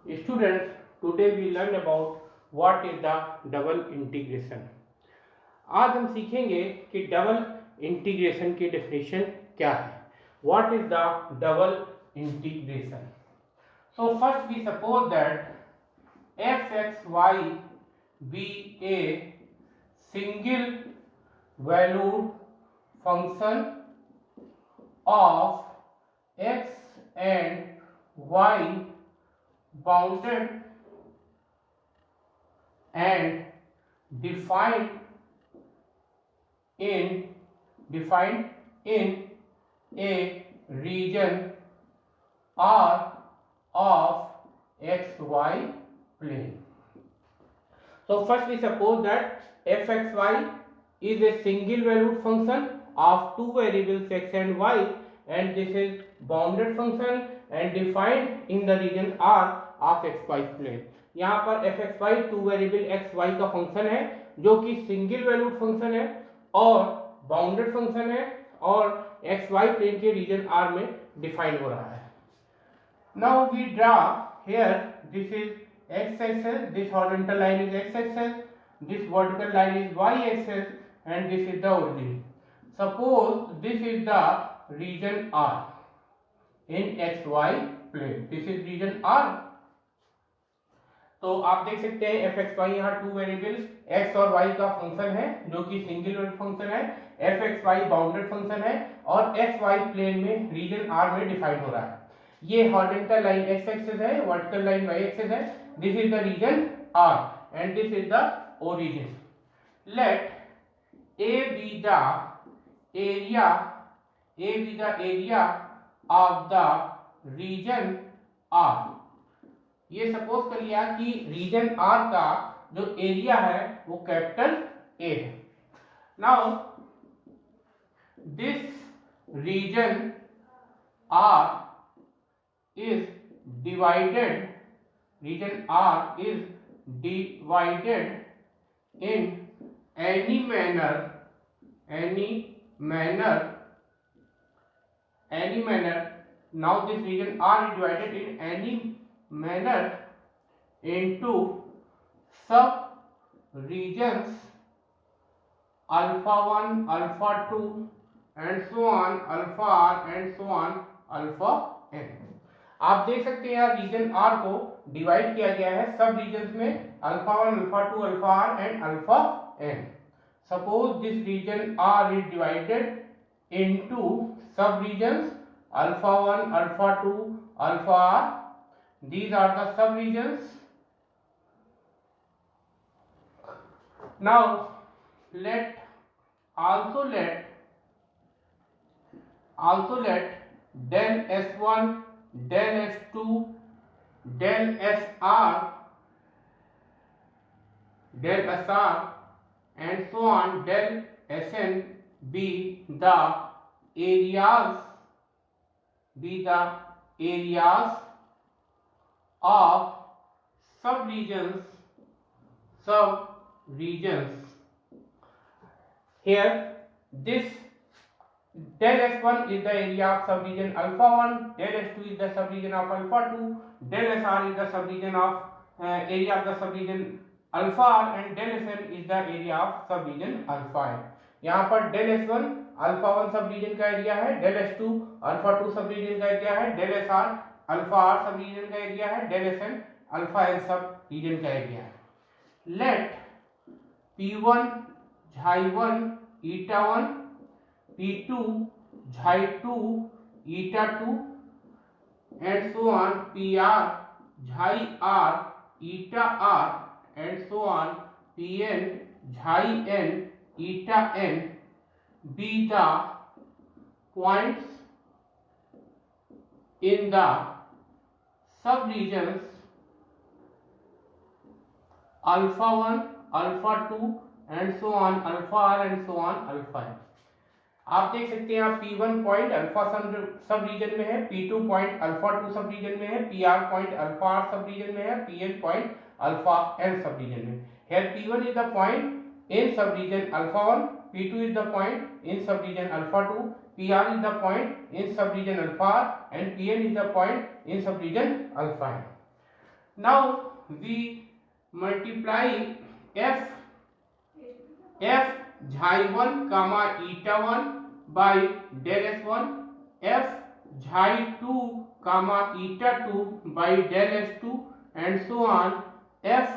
Students, today we learn about what is the double integration. आज हम सीखेंगे कि डबल इंटीग्रेशन की डेफिनेशन क्या है. What is the double integration? So first we suppose that f(x,y) be a single valued function of x and y bounded and defined in a region R of xy plane. So first we suppose that f(x,y) is a single valued function of two variables x and y, and this is bounded function and defined in the region R of xy plane. यहाँ पर f(x,y) two variable x y का function है जो कि single valued function है और bounded function है और x y प्लेन के रीजन R में डिफाइन हो रहा है. Now we draw here, this is x axis, this horizontal line is x axis, this vertical line is y axis, and this is the origin. Suppose this is the region R in xy plane. This is region R. तो आप देख सकते हैं F X Y यहाँ two variables X और Y का function है जो कि सिंगल वेरिएबल फंक्शन है. F X Y bounded function है और एक्स वाई प्लेन में रीजन आर में डिफाइन हो रहा है. ये हॉरिजॉन्टल लाइन एक्स एक्सिस है, वर्टिकल लाइन वाई एक्सिस है. This is the region R and this is the origin. Let A be the area of the region are. ये suppose कर लिया कि रीजन आर का जो एरिया है वो कैपिटल ए है. Now this region R is divided in any manner. Now this region R is divided in any manner into sub regions alpha 1, alpha 2 and so on, alpha r and so on, alpha n. आप देख सकते हैं यार reason are को divide किया गया है sub regions में alpha 1, alpha 2, alpha R and alpha N. Suppose this region R is divided into sub regions alpha 1, alpha 2, alpha R. These are the sub-regions. Now let del S1, del S2, del SR and so on del Sn be the areas of sub-regions. Here this del S1 is the area of sub-region alpha 1, del S2 is the sub-region of alpha 2, del SR is the sub-region of area of the sub-region alpha R and del Sn is the area of sub-region alpha n. यहाँ पर del S1 alpha 1 सब-रीजन का area है, del S2 alpha 2 सब-रीजन का area है, del SR alpha R sub region का area है, del S N alpha N sub region का area है. Let P1 xi 1 eta 1, P2 xi 2 eta 2 and so on, PR xi R eta R and so on, PN xi N eta N be the points in the sub-regions alpha 1, alpha 2 and so on, alpha r and so on, alpha n. आप देख सकते हैं P1 point alpha सब reason में है, P2 point alpha 2 सब reason में है, PR पॉइंट अल्फा r सब रीजन में है, PN पॉइंट अल्फा n सब रीजन में. Here P1 is the point in sub region alpha 1, P2 is the point in sub region alpha 2, PR is the point in sub region alpha r and PN is the point in sub region alpha n. Now we multiply f xi 1 comma eta 1 by del s1, f xi 2 comma eta 2 by del s2, and so on. F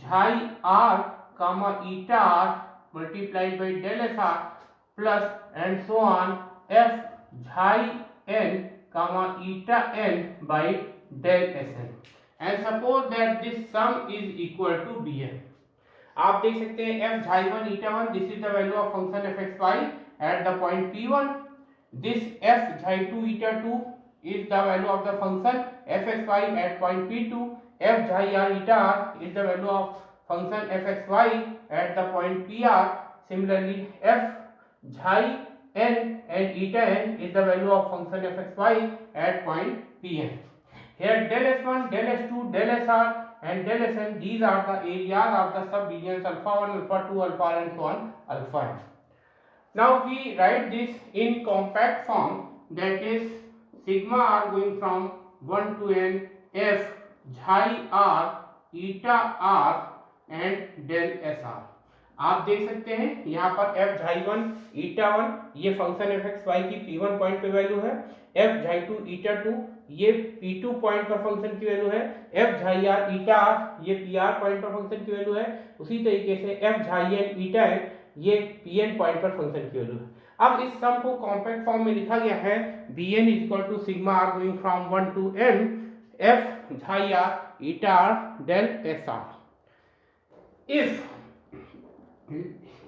xi r comma eta r multiplied by del sr plus and so on. F xi n comma eta n by del sn, and suppose that this sum is equal to bn. आप देख सकते हैं f xi 1 eta 1, this is the value of function f x y at the point p1. This f xi 2 eta 2 is the value of the function f x y at point p2. F xi r eta r is the value of function f x y at the point pr. Similarly, f xi n and eta n is the value of function f x y at point pn. Here del s1, del s2, del sr and del sn, these are the areas of the subregions alpha 1, alpha 2, alpha and so on, alpha n. Now we write this in compact form, that is sigma r going from 1 to n f xi r eta r and del sr. आप देख सकते हैं यहाँ पर f xi 1 eta 1 ये function f x y की p1 point पे value है, f xi 2 eta 2 ये p2 पॉइंट पर फंक्शन की वैल्यू है, f xi r eta r ये pr पॉइंट पर फंक्शन की वैल्यू है। उसी तरीके से f xi n eta n ये pn पॉइंट पर फंक्शन की वैल्यू है। अब इस सम को कॉम्पैक्ट फॉर्म में लिखा गया है bn is equal to sigma r going from 1 to n f xi r eta r del sr.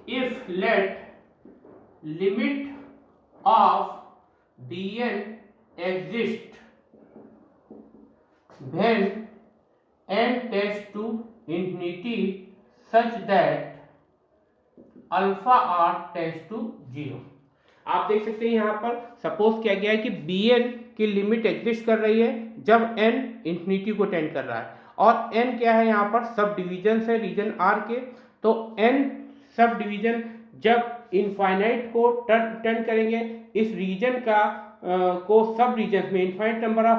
If let limit of bn exist when n tends to infinity such that alpha r tends to 0. आप देख सकते हैं यहाँ पर suppose किया गया है कि bn की लिमिट एग्जिस्ट कर रही है जब n इंफिनिटी को टेंड कर रहा है, और n क्या है यहाँ पर सब डिवीजन है रीजन r के, तो n सब डिवीजन जब इनफाइनाइट को टेंड करेंगे इस रीजन का को सब रीजन में infinite number of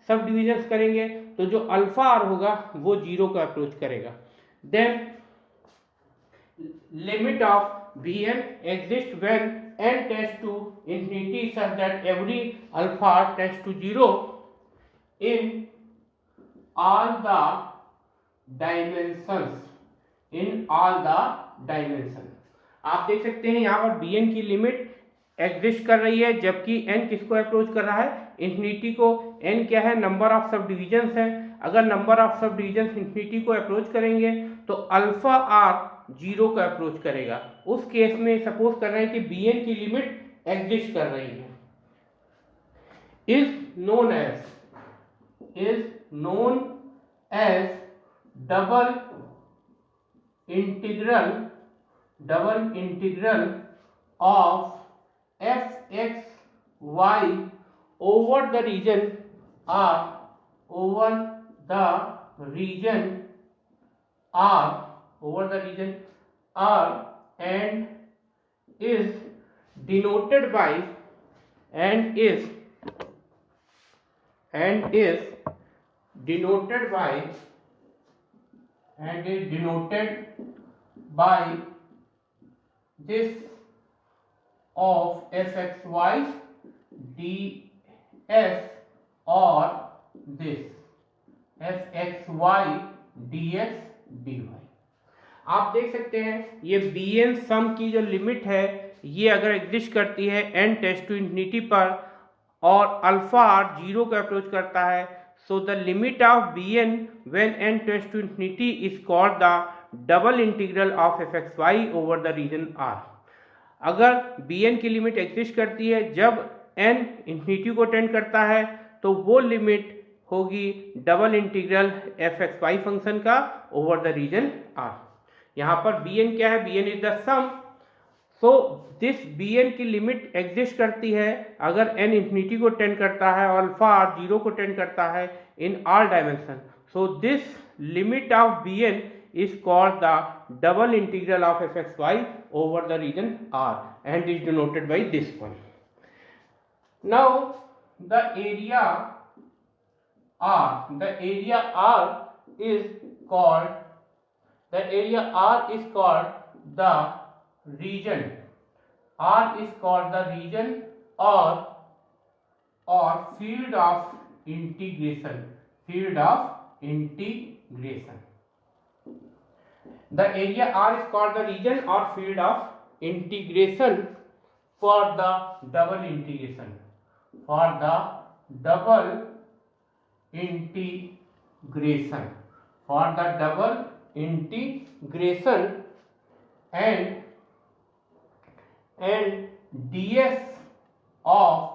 sub division करेंगे, तो जो अल्फा आर होगा वो 0 को अप्रोच करेगा. Then limit of bn exists when n tends to infinity such that every alpha tends to 0 in all the dimensions. आप देख सकते हैं यहाँ पर bn की लिमिट एग्जिस्ट कर रही है जबकि n किसको अप्रोच कर रहा है, इंफिनिटी को. n क्या है, नंबर ऑफ सब डिविजन्स है. अगर नंबर ऑफ सब डिविजन्स इंफिनिटी को अप्रोच करेंगे तो अल्फा आर 0 का अप्रोच करेगा. उस केस में सपोज कर रहे हैं कि bn की लिमिट एग्जिस्ट कर रही है. Is known as double integral of f x y over the region r and is denoted by this of fxy ds or this fxy dx dy. आप देख सकते हैं ये bn सम की जो लिमिट है ये अगर एग्जिस्ट करती है n टेंड्स टू इंफिनिटी पर और अल्फा आर 0 को अप्रोच करता है, so the limit of bn when n tends to infinity is called the double integral of fxy over the region r. अगर bn की लिमिट एग्जिस्ट करती है जब n इंफिनिटी को टेंड करता है तो वो लिमिट होगी डबल इंटीग्रल fxy फंक्शन का ओवर द रीजन r. यहाँ पर bn क्या है, bn is the sum. So this bn की लिमिट एग्जिस्ट करती है अगर n इंफिनिटी को टेंड करता है और अल्फा r 0 को टेंड करता है in all dimension. So this limit of bn is called the double integral of fxy over the region R and is denoted by this one. Now the area R is called, the area R is called the region. R is called the region or field of integration. Field of integration. The area R is called the region or field of integration for the double integration. For the double integration. For the double integration and ds of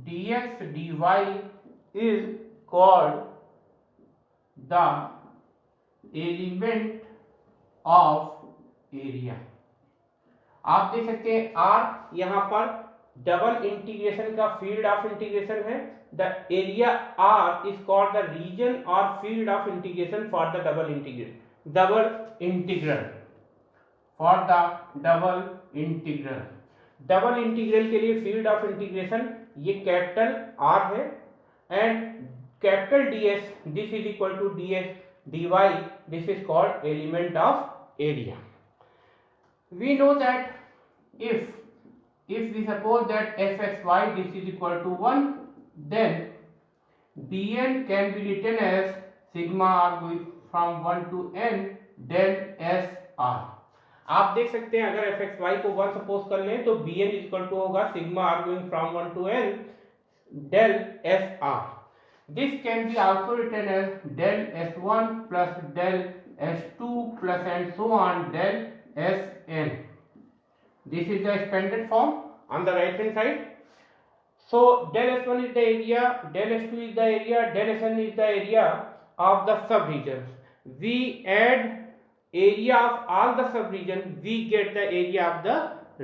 dx dy is called the element of area. आप देख सकते हैं R यहां पर double integration का field of integration है. The area R is called the region और field of integration for the double integral for the double integral. Double integral के लिए फील्ड ऑफ इंटीग्रेशन ये कैपिटल आर है and capital ds this is equal to ds dy, this is called element of area. We know that if we suppose that fxy this is equal to 1, then bn can be written as sigma r going from 1 to n del sr. आप देख सकते हैं अगर fxy को 1 suppose कर लें तो bn is equal to होगा sigma r going from 1 to n del sr. This can be also written as del s1 plus del s2 plus and so on del sn. This is the expanded form on the right hand side. So del s1 is the area, del s2 is the area, del sn is the area of the subregions. We add area of all the subregions, we get the area of the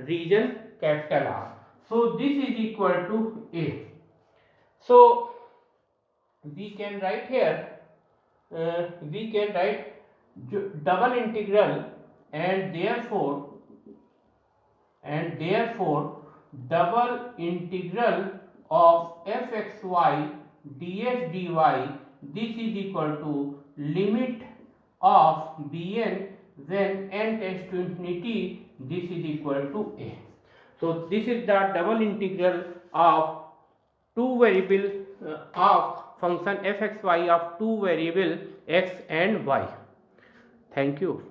region capital R. So this is equal to A. So we can write here, we can write double integral and therefore double integral of fxy dx dy, this is equal to limit of bn when n tends to infinity, this is equal to a. So this is the double integral of two variable of function fxy of two variable x and y. Thank you.